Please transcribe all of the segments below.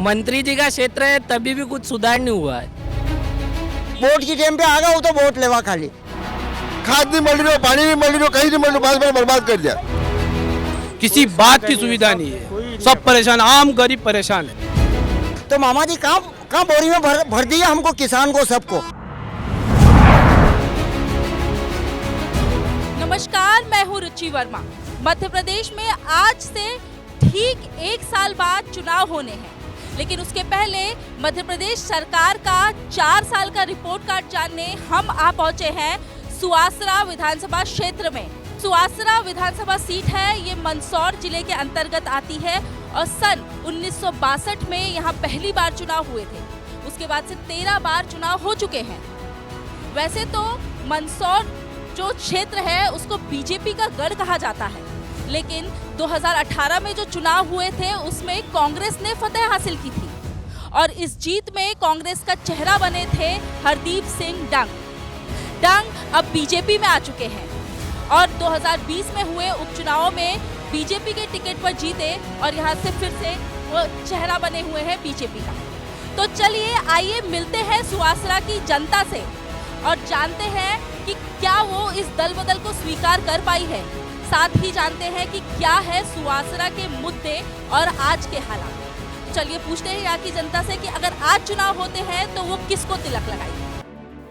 मंत्री जी का क्षेत्र है, तभी भी कुछ सुधार नहीं हुआ है। वोट की टाइम पे आ गया वो तो वोट लेवा खाली। खाद नहीं मिल रही, पानी नहीं मिल रही, कहीं नहीं मिल रही, बात बर्बाद कर दिया। किसी बात की सुविधा नहीं है, सब परेशान, आम गरीब परेशान है। तो मामा जी कहाँ बोरी में भर दिया हमको, किसान को, सबको। नमस्कार, मैं हूँ रुचि वर्मा। मध्य प्रदेश में आज से ठीक 1 साल बाद चुनाव होने हैं, लेकिन उसके पहले मध्य प्रदेश सरकार का 4 साल का रिपोर्ट कार्ड जानने हम आ पहुंचे हैं सुवासरा विधानसभा क्षेत्र में। सुवासरा विधानसभा सीट है, ये मंदसौर जिले के अंतर्गत आती है और सन 1962 में यहाँ पहली बार चुनाव हुए थे। उसके बाद से 13 बार चुनाव हो चुके हैं। वैसे तो मंदसौर जो क्षेत्र है उसको बीजेपी का गढ़ कहा जाता है, लेकिन 2018 में जो चुनाव हुए थे उसमें कांग्रेस ने फतह हासिल की थी और इस जीत में कांग्रेस का चेहरा बने थे हरदीप सिंह डंग अब बीजेपी में आ चुके हैं और 2020 में हुए उपचुनावों में बीजेपी के टिकट पर जीते और यहाँ से फिर से वो चेहरा बने हुए हैं बीजेपी का। तो चलिए आइए मिलते हैं सुवासरा की जनता से और जानते हैं कि क्या वो इस दल बदल को स्वीकार कर पाई है। साथ ही जानते हैं कि क्या है सुवासरा के मुद्दे और आज के हालात। चलिए पूछते हैं यहाँ की जनता से कि अगर आज चुनाव होते हैं तो वो किसको तिलक लगाएगी।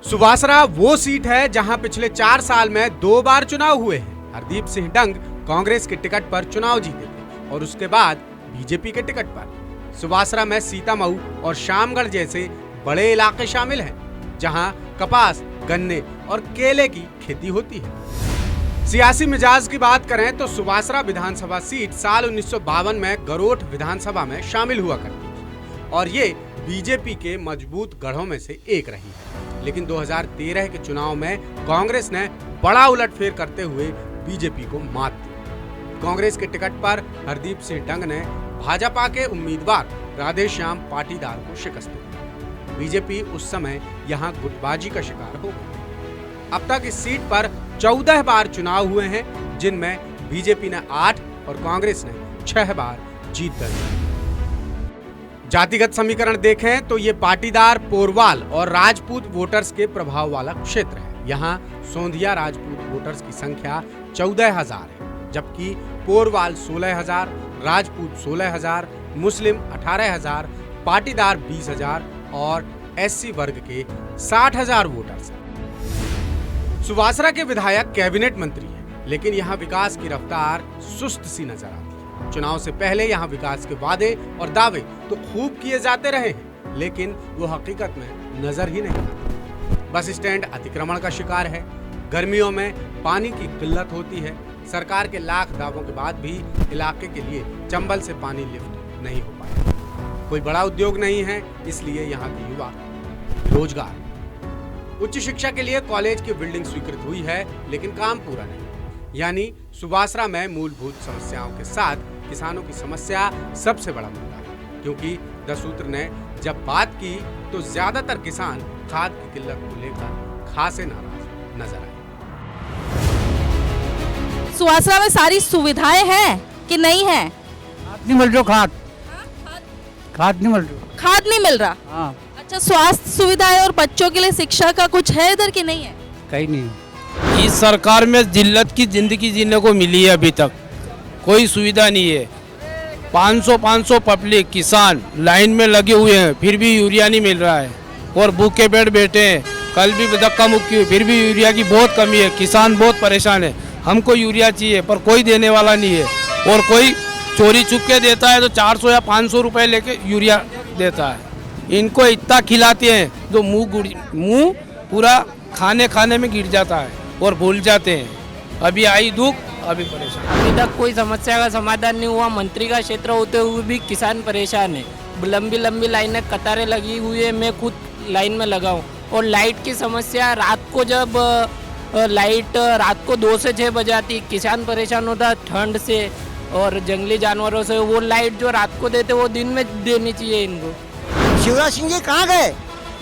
सुवासरा वो सीट है जहां पिछले 4 साल में 2 बार चुनाव हुए हैं। हरदीप सिंह डंग कांग्रेस के टिकट पर चुनाव जीते थे और उसके बाद बीजेपी के टिकट पर। सुवासरा में सीतामऊ और शामगढ़ जैसे बड़े इलाके शामिल हैं, जहां कपास, गन्ने और केले की खेती होती है। सियासी मिजाज की बात करें तो सुवासरा विधानसभा सीट साल 1952 में गरोठ विधानसभा में शामिल हुआ करती थी और ये बीजेपी के मजबूत गढ़ों में से एक रही है। लेकिन 2013 के चुनाव में कांग्रेस ने बड़ा उलटफेर करते हुए बीजेपी को मात दी। कांग्रेस के टिकट पर हरदीप सिंह डंग ने भाजपा के उम्मीदवार राधेश्याम पाटीदार को शिकस्त दी। बीजेपी उस समय यहाँ गुटबाजी का शिकार हो गई। अब तक इस सीट पर 14 बार चुनाव हुए हैं, जिनमें बीजेपी ने 8 और कांग्रेस ने 6 बार जीत दर्ज की। जातिगत समीकरण देखें तो ये पाटीदार, पोरवाल और राजपूत वोटर्स के प्रभाव वाला क्षेत्र है। यहाँ सोंधिया राजपूत वोटर्स की संख्या 14,000 है, जबकि पोरवाल 16,000, राजपूत 16,000, मुस्लिम 18,000, पाटीदार 20,000 और एससी वर्ग के 60,000 वोटर्स हैं। सुवासरा के विधायक कैबिनेट मंत्री हैं, लेकिन यहाँ विकास की रफ्तार सुस्त सी नजर आती है। चुनाव से पहले यहाँ विकास के वादे और दावे तो खूब किए जाते रहे हैं, लेकिन वो हकीकत में नजर ही नहीं आते। बस स्टैंड अतिक्रमण का शिकार है, गर्मियों में पानी की किल्लत होती है। सरकार के लाख दावों के बाद भी इलाके के लिए चंबल से पानी लिफ्ट नहीं हो पाया। कोई बड़ा उद्योग नहीं है, इसलिए यहाँ के युवा रोजगार। उच्च शिक्षा के लिए कॉलेज की बिल्डिंग स्वीकृत हुई है, लेकिन काम पूरा नहीं। यानी सुवासरा में मूलभूत समस्याओं के साथ किसानों की समस्या सबसे बड़ा मुद्दा है, क्योंकि 10 सूत्र ने जब बात की तो ज्यादातर किसान खाद की किल्लत को लेकर खासे नाराज नजर आए। सुवासरा में सारी सुविधाएं हैं कि नहीं है? खाद नहीं मिल रहा, खाद नहीं मिल रहा, खाद नहीं मिल रहा। हाँ। अच्छा, स्वास्थ्य सुविधाएं और बच्चों के लिए शिक्षा का कुछ है इधर कि नहीं है? कहीं नहीं। इस सरकार में जिल्लत की जिंदगी जीने को मिली है, अभी तक कोई सुविधा नहीं है। 500 पब्लिक किसान लाइन में लगे हुए हैं, फिर भी यूरिया नहीं मिल रहा है और भूखे पेट बैठे हैं। कल भी धक्का मुक्की हुई, फिर भी यूरिया की बहुत कमी है। किसान बहुत परेशान है, हमको यूरिया चाहिए पर कोई देने वाला नहीं है, और कोई चोरी चुप के देता है तो 400 या 500 रुपए लेके यूरिया देता है। इनको इतना खिलाते हैं जो मुंह पूरा खाने में गिर जाता है और भूल जाते हैं। अभी आई दुख, अभी परेशान। अभी तक कोई समस्या का समाधान नहीं हुआ। मंत्री का क्षेत्र होते हुए भी किसान परेशान है। लंबी लाइनें, कतारें लगी हुई है। मैं खुद लाइन में लगा हूँ। और लाइट की समस्या, रात को जब लाइट रात को 2 से 6 बजे आती, किसान परेशान होता ठंड से और जंगली जानवरों से। वो लाइट जो रात को देते वो दिन में देनी चाहिए इनको। शिवराज सिंह जी कहाँ गए?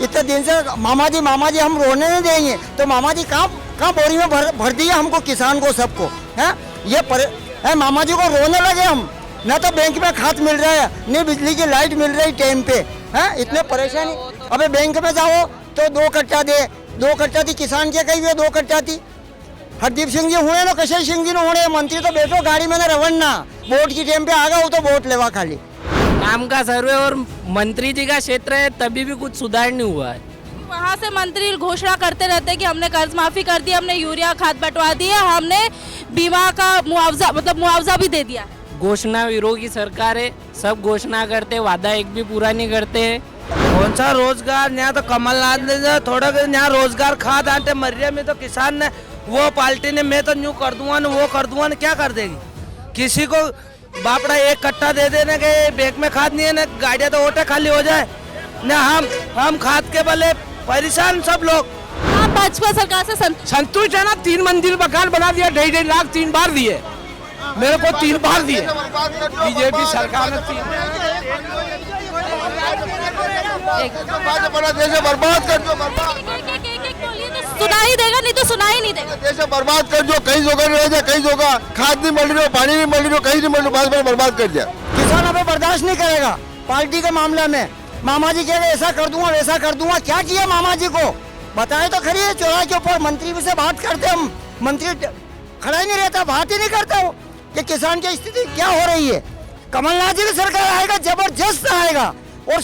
इतने दिन से मामा जी हम रोने नहीं देंगे, तो मामा जी कहाँ बोरी में भर दिया हमको, किसान को, सबको है। ये मामा जी को रोने लगे हम ना तो बैंक में खाद मिल रहा है, नहीं बिजली की लाइट मिल रही टाइम पे है। इतने परेशानी। अबे बैंक में जाओ तो 2 कट्टा दे, 2 कट्टा थी किसान के कही हुए 2 कट्टा थी। हरदीप सिंह जी हुए ना, कशेर सिंह जी ने होने, मंत्री तो बैठो गाड़ी में ना रवन्ना, वोट की टाइम पे आ गया वो तो वोट लेवा खाली। नाम का सर्वे और मंत्री जी का क्षेत्र है, तभी भी कुछ सुधार नहीं हुआ है। वहाँ से मंत्री घोषणा करते रहते हैं कि हमने कर्ज माफी कर दी, हमने यूरिया खाद बंटवा दी है, हमने बीमा का मुआवजा मतलब मुआवजा भी दे दिया। घोषणा विरोधी सरकार है, सब घोषणा करते, वादा एक भी पूरा नहीं करते हैं। कौन सा रोजगार? यहाँ तो कमलनाथ ने थोड़ा यहाँ रोजगार खाद आटे मरिया में तो किसान ने वो पार्टी ने मैं तो न्यू कर दूंगा न वो कर दूंगा न क्या कर देगी? किसी को बापड़ा 1 कट्टा दे देने के बैंक में खाद नहीं है न गाड़ियाँ तो ओटे खाली हो जाए न हम खाद के बले परेशान सब लोग। आप भाजपा सरकार से संतुष्ट है ना? 3 मंजिल मकान बना दिया, 2.5 लाख 3 बार दिए, मेरे को 3 बार दिए बीजेपी सरकार ने। देश बर्बाद कर दो, सुना ही देगा, नहीं तो सुना ही नहीं देगा। देश बर्बाद कर दो, कहीं जगह नहीं रह जाए, कहीं जगह खाद नहीं मिल रही, पानी नहीं मिल रही, कहीं नहीं मिल रही, बात बर्बाद कर दिया। किसान अभी बर्दाश्त नहीं करेगा पार्टी के मामले में। मामा जी कह रहे ऐसा कर दूंगा वैसा कर दूंगा, क्या किया मामा जी को बताए तो खरी है। चौराहे के ऊपर मंत्री से बात करते हम, मंत्री खड़ा ही नहीं रहता, बात ही नहीं करता वो कि किसान की स्थिति क्या हो रही है। कमलनाथ जी की सरकार आएगा, जबरदस्त आएगा और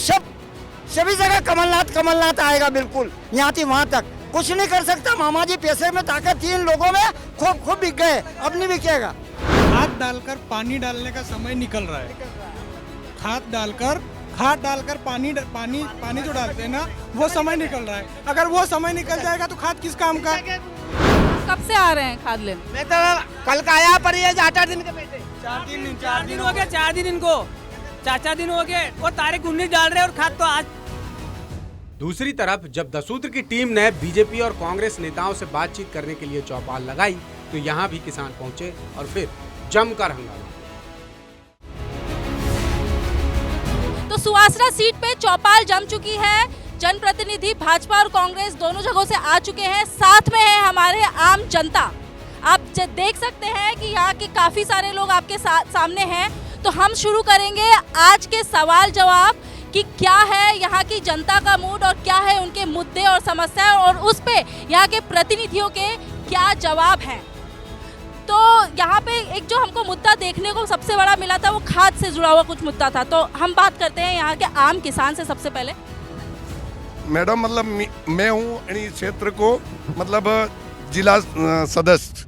सभी जगह कमलनाथ आएगा, बिल्कुल यहाँ थी वहाँ तक कुछ नहीं कर सकता। मामा जी पैसे में ताकत 3 लोगों में खूब बिक गए, अब नहीं बिकेगा। खाद डालकर पानी डालने का समय निकल रहा है। खाद डालकर पानी जो डालते हैं ना वो समय निकल रहा है। अगर वो समय निकल जाएगा तो खाद किस काम का? कब से आ रहे हैं खाद लेने? मैं तो कल का आया पर ये 8 दिन के बेटे 4 दिन हो गए, 4 दिन इनको 4 दिन हो गए और तारीख 19 डाल रहे और खाद तो आज। दूसरी तरफ जब दसूत्र की टीम ने बीजेपी और कांग्रेस नेताओं से बातचीत करने के लिए चौपाल लगाई तो यहाँ भी किसान पहुंचे और फिर जमकर हंगामा। तो सुवासरा सीट पे चौपाल जम चुकी है। जनप्रतिनिधि भाजपा और कांग्रेस दोनों जगहों से आ चुके हैं, साथ में है हमारे आम जनता। आप देख सकते हैं कि यहाँ के काफी सारे लोग आपके सामने हैं। तो हम शुरू करेंगे आज के सवाल जवाब कि क्या है यहाँ की जनता का मूड और क्या है उनके मुद्दे और समस्याएं और उस पे यहाँ के प्रतिनिधियों के क्या जवाब हैं। तो यहाँ पे एक जो हमको मुद्दा देखने को सबसे बड़ा मिला था वो खाद से जुड़ा हुआ कुछ मुद्दा था। तो हम बात करते हैं यहाँ के आम किसान से सबसे पहले। मैडम मतलब मैं हूँ इस क्षेत्र को मतलब जिला सदस्य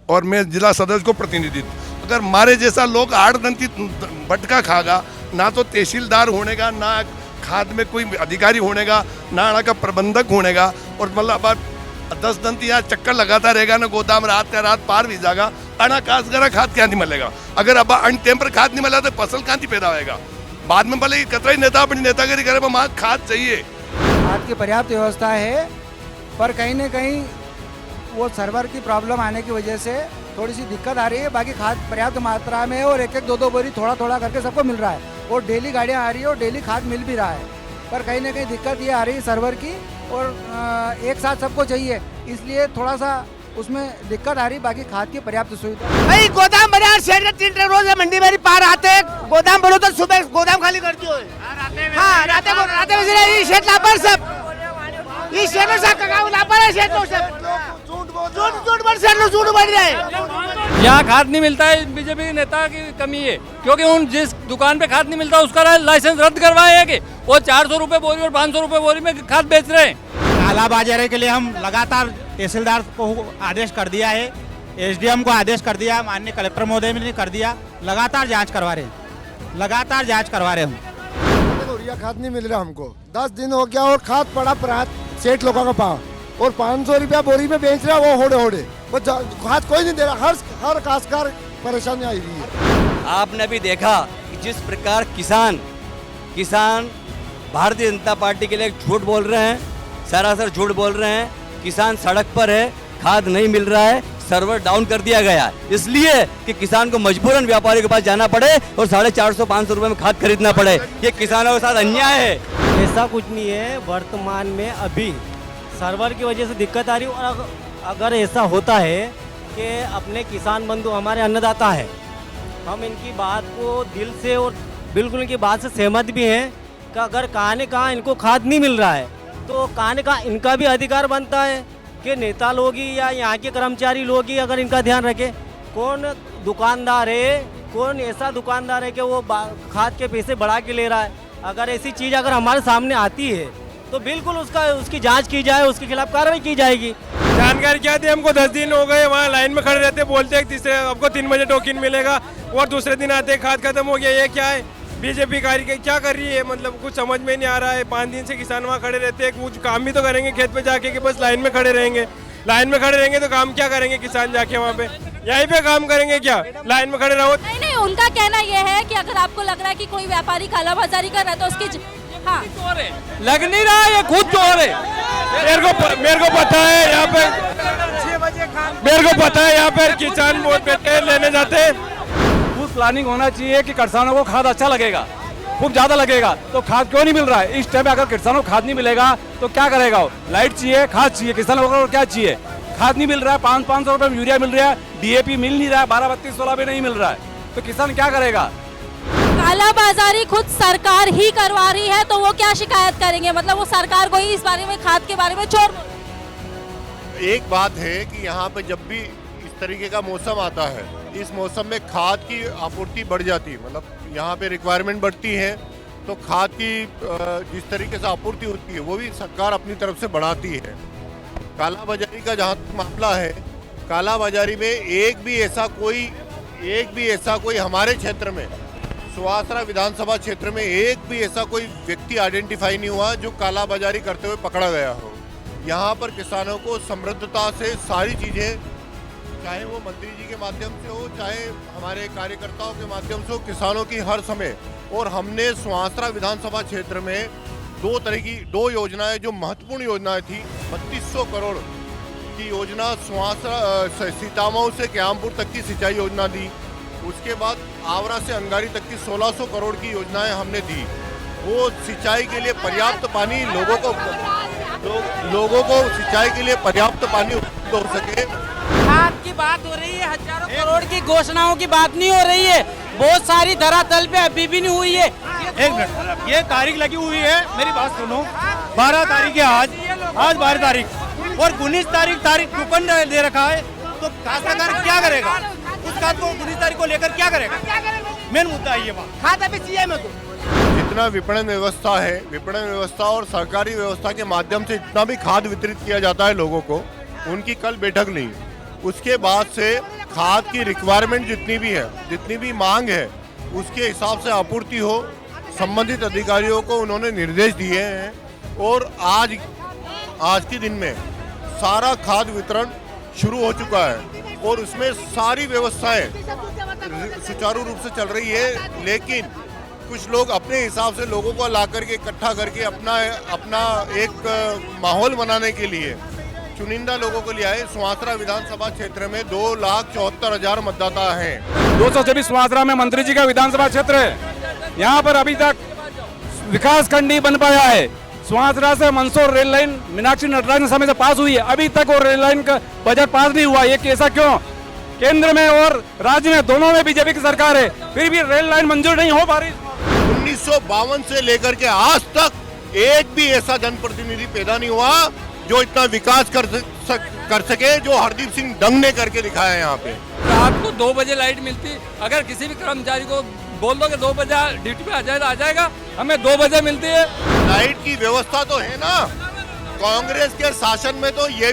और मैं जिला सदस्य को प्रतिनिधित्व। अगर हमारे जैसा लोग 8 दिन की बटका खागा, ना तो तहसीलदार होने का, ना खाद में कोई अधिकारी होने का, ना आना का प्रबंधक होने का, और मतलब अब 10 दिन यहाँ चक्कर लगाता रहेगा ना गोदाम, रात का रात पार भी जाएगा, अना काश करा खाद क्या नहीं मिलेगा। अगर अब अन टाइम पर खाद नहीं मिला तो फसल कहाँ नहीं पैदा होगा। बाद में भले कतरा ही नेता अपनी नेतागिरी करे, वहाँ खाद चाहिए। खाद की पर्याप्त व्यवस्था है, पर कहीं न कहीं वो सर्वर की प्रॉब्लम आने की वजह से थोड़ी सी दिक्कत आ रही है। बाकी खाद पर्याप्त मात्रा में और 1-1, 2-2 बोरी थोड़ा करके सबको मिल रहा है और डेली गाड़ियाँ आ रही है और डेली खाद मिल भी रहा है। पर कहीं ना कहीं दिक्कत ये आ रही है सर्वर की, और एक साथ सबको चाहिए, इसलिए थोड़ा सा उसमें दिक्कत आ रही। बाकी खाद की पर्याप्त सुविधा। भाई गोदाम बाजार शहर 3 ट्रक रोज मंडी में पार आते हैं। गोदाम बोलो तो सुबह गोदाम खाली करती हो। हाँ राते में शेठ लापर सब ये शेठों सब ककाऊ लापर है। शेठों सब झूठ बढ़ रहा है। यहाँ खाद नहीं मिलता है, बीजेपी के नेता की कमी है, क्योंकि उन जिस दुकान पे खाद नहीं मिलता उसका लाइसेंस रद्द करवाए है कि वो 400 रुपए बोरी और 500 रुपए बोरी में खाद बेच रहे हैं। कालाबाजारी के लिए हम लगातार तहसीलदार को आदेश कर दिया है, एसडीएम को आदेश कर दिया, माननीय कलेक्टर महोदय ने कर दिया। लगातार जांच करवा रहे हम। यूरिया खाद नहीं मिल रहा हमको, 10 दिन हो गया और खाद पड़ा सेठ लोगों का पाँव, और 500 रुपया बोरी में बेच रहा है वो होड़े वो खाद कोई नहीं दे रहा। हर काश्तकार परेशानी आई हुई है। आपने भी देखा कि जिस प्रकार किसान भारतीय जनता पार्टी के लिए झूठ बोल रहे हैं, सरासर झूठ बोल रहे हैं। किसान सड़क पर है, खाद नहीं मिल रहा है, सर्वर डाउन कर दिया गया, इसलिए कि किसान को मजबूरन व्यापारी के पास जाना पड़े और 450-500 रुपए में खाद खरीदना पड़े। ये किसानों के साथ अन्याय है। ऐसा कुछ नहीं है, वर्तमान में अभी सर्वर की वजह से दिक्कत आ रही है। और अगर ऐसा होता है कि अपने किसान बंधु हमारे अन्नदाता है, हम इनकी बात को दिल से और बिल्कुल इनकी बात से सहमत भी हैं कि अगर कहाँ न कहाँ इनको खाद नहीं मिल रहा है तो कहाँ न कहाँ इनका भी अधिकार बनता है कि नेता लोग ही या यहाँ के कर्मचारी लोग ही अगर इनका ध्यान रखें। कौन दुकानदार है, कौन ऐसा दुकानदार है कि वो खाद के पैसे बढ़ा के ले रहा है। अगर ऐसी चीज़ अगर हमारे सामने आती है तो बिल्कुल उसकी जांच की जाए, उसके खिलाफ कार्रवाई की जाएगी। जानकारी क्या थी, हमको 10 दिन हो गए वहाँ लाइन में खड़े रहते, बोलते हैं तीसरे आपको 3 बजे टोकन मिलेगा और दूसरे दिन आते खाद खत्म हो गया। ये क्या है, बीजेपी कार्य क्या कर रही है, मतलब कुछ समझ में नहीं आ रहा है। 5 दिन से किसान वहाँ खड़े रहते हैं, कुछ काम भी तो करेंगे खेत पे जाके कि बस लाइन में खड़े रहेंगे। लाइन में खड़े रहेंगे तो काम क्या करेंगे किसान जाके वहाँ पे, यहीं पे काम करेंगे क्या, लाइन में खड़े रहो। नहीं, उनका कहना यह है कि अगर आपको लग रहा है कि कोई व्यापारी कालाबाजारी कर रहा है तो उसकी लग नहीं रहा है, ये खुद चोर है। मेरे को पता है यहाँ पे, मेरे को पता है यहाँ पे किसान वोट पे लेने जाते हैं। खुद प्लानिंग होना चाहिए कि किसानों को खाद अच्छा लगेगा, खूब ज्यादा लगेगा, तो खाद क्यों नहीं मिल रहा है इस टाइम। अगर किसानों को खाद नहीं मिलेगा तो क्या करेगा वो, लाइट चाहिए, खाद चाहिए, किसानों को क्या चाहिए, खाद नहीं मिल रहा है, 500 रुपए में यूरिया मिल रहा है, DAP मिल नहीं रहा है, 12, 32, 16 भी नहीं मिल रहा है, तो किसान क्या करेगा। कालाबाजारी खुद सरकार ही करवा रही है तो वो क्या शिकायत करेंगे, मतलब वो सरकार को ही इस बारे में, खाद के बारे में चोर। एक बात है कि यहाँ पे जब भी इस तरीके का मौसम आता है, इस मौसम में खाद की आपूर्ति बढ़ जाती है, मतलब यहाँ पे रिक्वायरमेंट बढ़ती है तो खाद की जिस तरीके से आपूर्ति होती है वो भी सरकार अपनी तरफ से बढ़ाती है। कालाबाजारी का जहाँ तक मामला है, कालाबाजारी में एक भी ऐसा कोई हमारे क्षेत्र में, सुवासरा विधानसभा क्षेत्र में एक भी ऐसा कोई व्यक्ति आइडेंटिफाई नहीं हुआ जो कालाबाजारी करते हुए पकड़ा गया हो। यहाँ पर किसानों को समृद्धता से सारी चीज़ें, चाहे वो मंत्री जी के माध्यम से हो, चाहे हमारे कार्यकर्ताओं के माध्यम से हो, किसानों की हर समय। और हमने सुवासरा विधानसभा क्षेत्र में 2 योजनाएं जो महत्वपूर्ण योजनाएं थी, 3200 करोड़ की योजना सुवासरा सीतामऊ से क्यामपुर तक की सिंचाई योजना दी। उसके बाद आवरा से अंगारी तक की 1600 करोड़ की योजनाएं हमने दी। वो सिंचाई के लिए पर्याप्त पानी लोगों को सिंचाई के लिए पर्याप्त पानी उपलब्ध हो सके। खाद की बात हो रही है, हजारों करोड़ की घोषणाओं की बात नहीं हो रही है, बहुत सारी धरातल पे अभी भी नहीं हुई है। एक मिनट, ये तारीख लगी हुई है, मेरी बात सुनो। 12 तारीख है आज 12 तारीख और 19 तारीख कूपन दे रखा है, तो काश्तकार क्या करेगा, उस खाद को 19 तारीख को लेकर क्या करेगा, मेन मुद्दा है ये बात। खाद अभी चाहिए मेरे को। जितना विपणन व्यवस्था है, विपणन व्यवस्था और सरकारी व्यवस्था के माध्यम से जितना भी खाद वितरित किया जाता है लोगों को, उनकी कल बैठक नहीं। उसके बाद से खाद की रिक्वायरमेंट जितनी भी है, जितनी भी मांग है, उसके हिसाब से आपूर्ति हो। संबंधित अधिकारियों को उन्होंने निर्देश दिए हैं और आज के दिन में सारा खाद वितरण शुरू हो चुका है और उसमें सारी व्यवस्थाएं सुचारू रूप से चल रही है। लेकिन कुछ लोग अपने हिसाब से लोगों को ला करके इकट्ठा करके अपना एक माहौल बनाने के लिए चुनिंदा लोगों को ले आए। सुवासरा विधानसभा क्षेत्र में 2,74,000 मतदाता हैं। 224 सुवासरा में मंत्री जी का विधानसभा क्षेत्र है। यहाँ पर अभी तक विकास खंड नहीं बन पाया है। सुवासरा से मंदसौर रेल लाइन मीनाक्षी नटराजन समय से पास हुई है, अभी तक वो रेल लाइन का बजट पास नहीं हुआ। ये कैसा क्यों? केंद्र में और राज्य में दोनों में बीजेपी की सरकार है, फिर भी रेल लाइन मंजूर नहीं हो पा रही। 1952 से लेकर के आज तक एक भी ऐसा जनप्रतिनिधि पैदा नहीं हुआ जो इतना विकास कर सके जो हरदीप सिंह डंग ने करके दिखाया है। यहाँ पे रात को 2 बजे लाइट मिलती, अगर किसी भी कर्मचारी को बोल दो कि 2 बजे ड्यूटी पे आ जाए तो आ जाएगा, हमें 2 बजे मिलती है। लाइट की व्यवस्था तो है ना, कांग्रेस के शासन में तो ये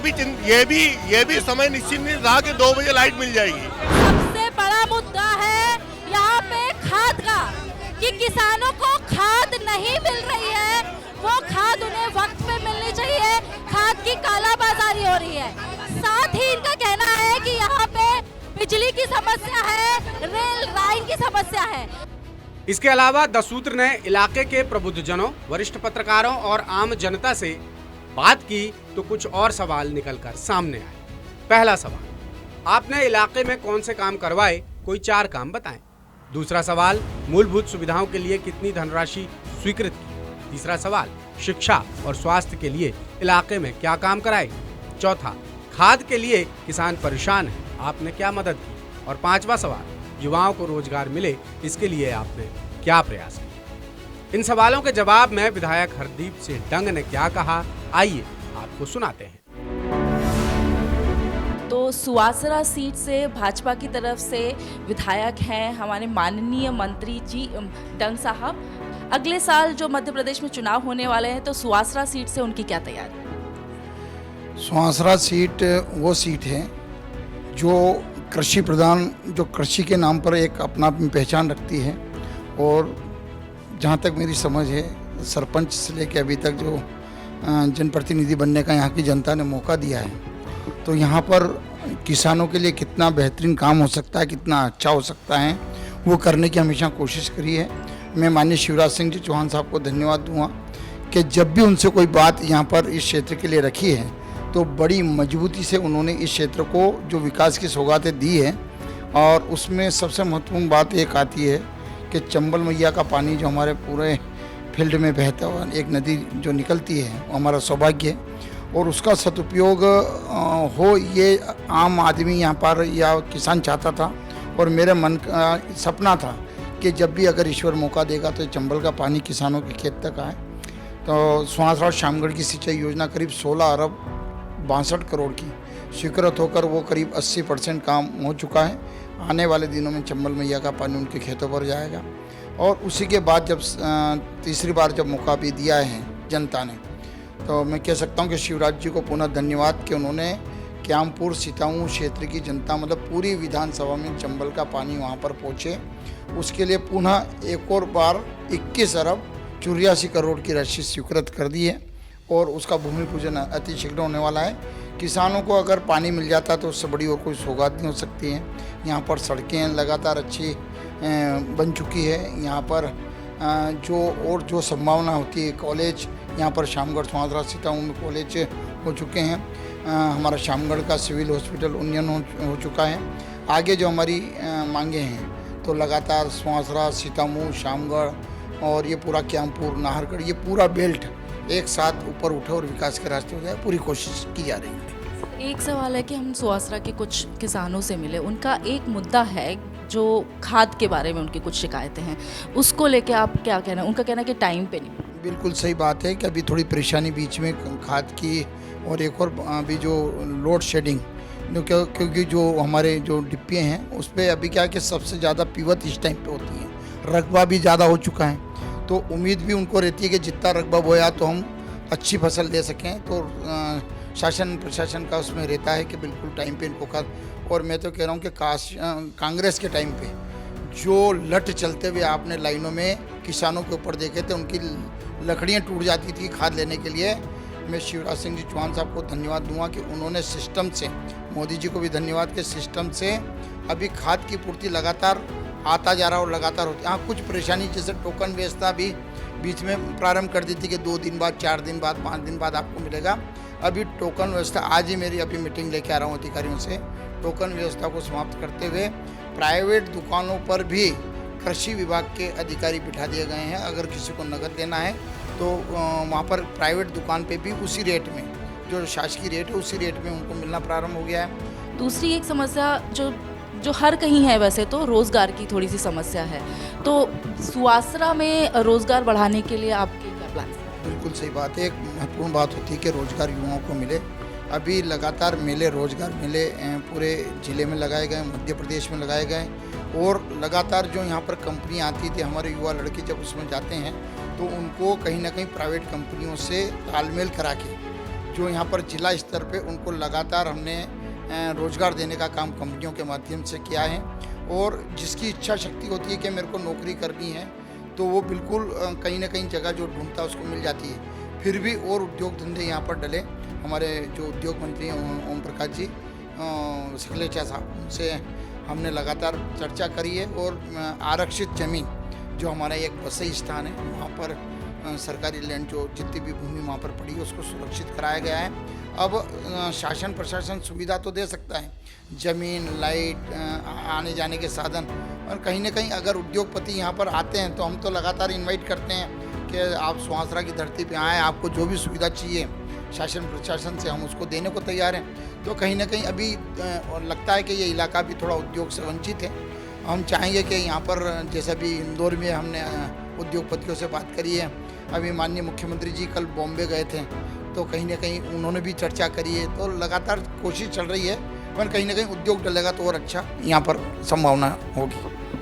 भी समय निश्चित नहीं रहा कि 2 बजे लाइट मिल जाएगी। सबसे बड़ा मुद्दा है यहाँ पे खाद का, कि किसानों को खाद नहीं मिल रही है, वो खाद उन्हें वक्त पे मिलनी चाहिए, खाद की कालाबाजारी हो रही है। साथ ही इनका कहना है कि यहाँ पे बिजली की समस्या है, रेल लाइन की समस्या है। इसके अलावा 10 सूत्र ने इलाके के प्रबुद्धजनों, वरिष्ठ पत्रकारों और आम जनता से बात की तो कुछ और सवाल निकलकर सामने आए। पहला सवाल, आपने इलाके में कौन से काम करवाए, कोई 4 काम बताएं। दूसरा सवाल, मूलभूत सुविधाओं के लिए कितनी धनराशि स्वीकृत की। तीसरा सवाल, शिक्षा और स्वास्थ्य के लिए इलाके में क्या काम कराए। चौथा, खाद के लिए किसान परेशान है, आपने क्या मदद की। और 5वां सवाल, युवाओं को रोजगार मिले, इसके लिए आपने क्या प्रयास किया? इन सवालों के जवाब में विधायक हरदीप सिंह डंग ने क्या कहा, आइए आपको सुनाते हैं। तो सुवासरा सीट से भाजपा की तरफ से विधायक हैं हमारे माननीय मंत्री जी डंग साहब। अगले साल जो मध्य प्रदेश में चुनाव होने वाले हैं, तो सुवासरा सीट से उनकी क्या तैयारी? सुवासरा सीट वो सीट है जो कृषि प्रधान, जो कृषि के नाम पर एक अपना पहचान रखती है। और जहाँ तक मेरी समझ है, सरपंच से लेकर अभी तक जो जनप्रतिनिधि बनने का यहाँ की जनता ने मौका दिया है, तो यहाँ पर किसानों के लिए कितना बेहतरीन काम हो सकता है, कितना अच्छा हो सकता है, वो करने की हमेशा कोशिश करी है। मैं माननीय शिवराज सिंह जी चौहान साहब को धन्यवाद दूंगा कि जब भी उनसे कोई बात यहाँ पर इस क्षेत्र के लिए रखी है, तो बड़ी मजबूती से उन्होंने इस क्षेत्र को जो विकास की सौगातें दी है। और उसमें सबसे महत्वपूर्ण बात एक आती है कि चंबल मैया का पानी जो हमारे पूरे फील्ड में बहता हुआ एक नदी जो निकलती है, वो हमारा सौभाग्य है। और उसका सदुपयोग हो, ये आम आदमी यहाँ पर या किसान चाहता था। और मेरे मन का सपना था कि जब भी अगर ईश्वर मौका देगा तो चंबल का पानी किसानों के खेत तक आए। तो सुहासराव शामगढ़ की सिंचाई योजना करीब 16 अरब 62 करोड़ की स्वीकृत होकर वो करीब 80% काम हो चुका है। आने वाले दिनों में चंबल मैया का पानी उनके खेतों पर जाएगा। और उसी के बाद जब तीसरी बार जब मौका भी दिया है जनता ने, तो मैं कह सकता हूं कि शिवराज जी को पुनः धन्यवाद कि उन्होंने क्यामपुर सीताऊ क्षेत्र की जनता, मतलब पूरी विधानसभा में चंबल का पानी वहां पर पहुंचे। उसके लिए पुनः एक और बार 21 अरब 84 करोड़ की राशि स्वीकृत कर दी है। और उसका भूमि पूजन अति शीघ्र होने वाला है। किसानों को अगर पानी मिल जाता तो उससे बड़ी और कोई सौगात नहीं हो सकती है। यहाँ पर सड़कें लगातार अच्छी बन चुकी है। यहाँ पर जो संभावना होती है, कॉलेज यहाँ पर शामगढ़ सुहासरा सीताऊ में कॉलेज हो चुके हैं। हमारा शामगढ़ का सिविल हॉस्पिटल उन्नयन हो चुका है। आगे जो हमारी मांगे हैं, तो लगातार सुहासरा सीताऊ शामगढ़ और ये पूरा क्यामपुर नाहरगढ़, ये पूरा बेल्ट एक साथ ऊपर उठे और विकास के रास्ते हो जाए, पूरी कोशिश की जा रही है। एक सवाल है कि हम सुवासरा के कुछ किसानों से मिले, उनका एक मुद्दा है जो खाद के बारे में उनकी कुछ शिकायतें हैं, उसको लेके आप क्या कहना है? उनका कहना है कि टाइम पे नहीं। बिल्कुल सही बात है कि अभी थोड़ी परेशानी बीच में खाद की, और एक और अभी जो लोड शेडिंग, क्योंकि जो हमारे जो डिब्बे हैं उस पर अभी क्या है कि सबसे ज़्यादा पीवत इस टाइम पे होती है। रकबा भी ज़्यादा हो चुका है, तो उम्मीद भी उनको रहती है कि जितना रकबा बोया तो हम अच्छी फसल दे सकें। तो शासन प्रशासन का उसमें रहता है कि बिल्कुल टाइम पे इनको खाद। और मैं तो कह रहा हूँ कि कांग्रेस के टाइम पे जो लट चलते हुए आपने लाइनों में किसानों के ऊपर देखे थे, उनकी लकड़ियाँ टूट जाती थी खाद लेने के लिए। मैं शिवराज सिंह जी चौहान साहब को धन्यवाद दूंगा कि उन्होंने सिस्टम से, मोदी जी को भी धन्यवाद के सिस्टम से अभी खाद की पूर्ति लगातार आता जा रहा और लगातार होती। हाँ, कुछ परेशानी जैसे टोकन व्यवस्था भी बीच में प्रारंभ कर दी थी कि 2 दिन बाद, 4 दिन बाद, 5 दिन बाद आपको मिलेगा। अभी टोकन व्यवस्था, आज ही मेरी अभी मीटिंग लेके आ रहा हूँ अधिकारियों से, टोकन व्यवस्था को समाप्त करते हुए प्राइवेट दुकानों पर भी कृषि विभाग के अधिकारी बिठा दिए गए हैं। अगर किसी को नकद लेना है तो वहाँ पर प्राइवेट दुकान पे भी उसी रेट में, जो शासकीय रेट है उसी रेट में उनको मिलना प्रारंभ हो गया है। दूसरी एक समस्या जो हर कहीं है, वैसे तो रोज़गार की थोड़ी सी समस्या है, तो सुवासरा में रोज़गार बढ़ाने के लिए आपके क्या प्लान हैं? बिल्कुल सही बात है। एक महत्वपूर्ण बात होती है कि रोज़गार युवाओं को मिले। अभी लगातार मेले, रोज़गार मेले पूरे ज़िले में लगाए गए, मध्य प्रदेश में लगाए गए। और लगातार जो यहाँ पर कंपनी आती थी, हमारे युवा लड़के जब उसमें जाते हैं तो उनको कहीं ना कहीं प्राइवेट कंपनियों से तालमेल करा के, जो यहाँ पर जिला स्तर पे उनको लगातार हमने रोज़गार देने का काम कंपनियों के माध्यम से किया है। और जिसकी इच्छा शक्ति होती है कि मेरे को नौकरी करनी है, तो वो बिल्कुल कहीं ना कहीं जगह जो ढूंढता है उसको मिल जाती है। फिर भी और उद्योग धंधे यहाँ पर डले। हमारे जो उद्योग मंत्री हैं ओम प्रकाश जी सकलेचा साहब, उनसे हमने लगातार चर्चा करी है। और आरक्षित ज़मीन जो हमारा एक बसई स्थान है, वहाँ पर सरकारी लैंड जो जितनी भी भूमि वहाँ पर पड़ी है उसको सुरक्षित कराया गया है। अब शासन प्रशासन सुविधा तो दे सकता है, ज़मीन, लाइट, आने जाने के साधन। और कहीं ना कहीं अगर उद्योगपति यहाँ पर आते हैं तो हम तो लगातार इनवाइट करते हैं कि आप सुहासरा की धरती पे आएँ, आपको जो भी सुविधा चाहिए शासन प्रशासन से हम उसको देने को तैयार हैं। तो कहीं ना कहीं अभी लगता है कि ये इलाका भी थोड़ा उद्योग से वंचित है। हम चाहेंगे कि यहाँ पर जैसा भी इंदौर में हमने उद्योगपतियों से बात करी है, अभी माननीय मुख्यमंत्री जी कल बॉम्बे गए थे तो कहीं ना कहीं उन्होंने भी चर्चा करी है, तो लगातार कोशिश चल रही है, पर कहीं ना कहीं उद्योग डलेगा तो और अच्छा यहाँ पर संभावना होगी।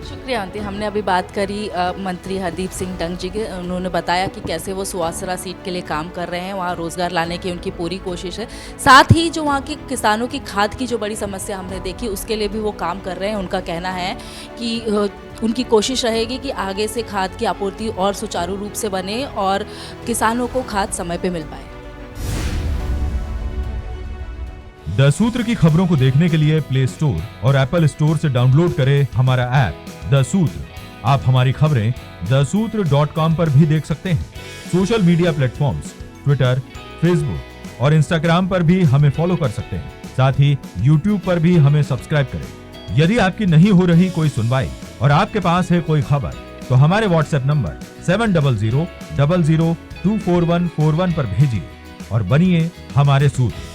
शुक्रिया आंटी। हमने अभी बात करी मंत्री हरदीप सिंह डंग जी के, उन्होंने बताया कि कैसे वो सुवासरा सीट के लिए काम कर रहे हैं, वहाँ रोज़गार लाने की उनकी पूरी कोशिश है। साथ ही जो वहाँ के किसानों की खाद की जो बड़ी समस्या हमने देखी उसके लिए भी वो काम कर रहे हैं। उनका कहना है कि उनकी कोशिश रहेगी कि आगे से खाद की आपूर्ति और सुचारू रूप से बने और किसानों को खाद समय पर मिल पाए। द सूत्र की खबरों को देखने के लिए प्ले स्टोर और एप्पल स्टोर से डाउनलोड करें हमारा ऐप द सूत्र। आप हमारी खबरें thesutra.com पर भी देख सकते हैं। Social media platforms Twitter, Facebook और इंस्टाग्राम पर भी हमें फॉलो कर सकते हैं। साथ ही यूट्यूब पर भी हमें सब्सक्राइब करें। यदि आपकी नहीं हो रही कोई सुनवाई और आपके पास है कोई खबर तो हमारे व्हाट्सएप नंबर 700000244141 पर भेजिए और बनिए हमारे सूत्र।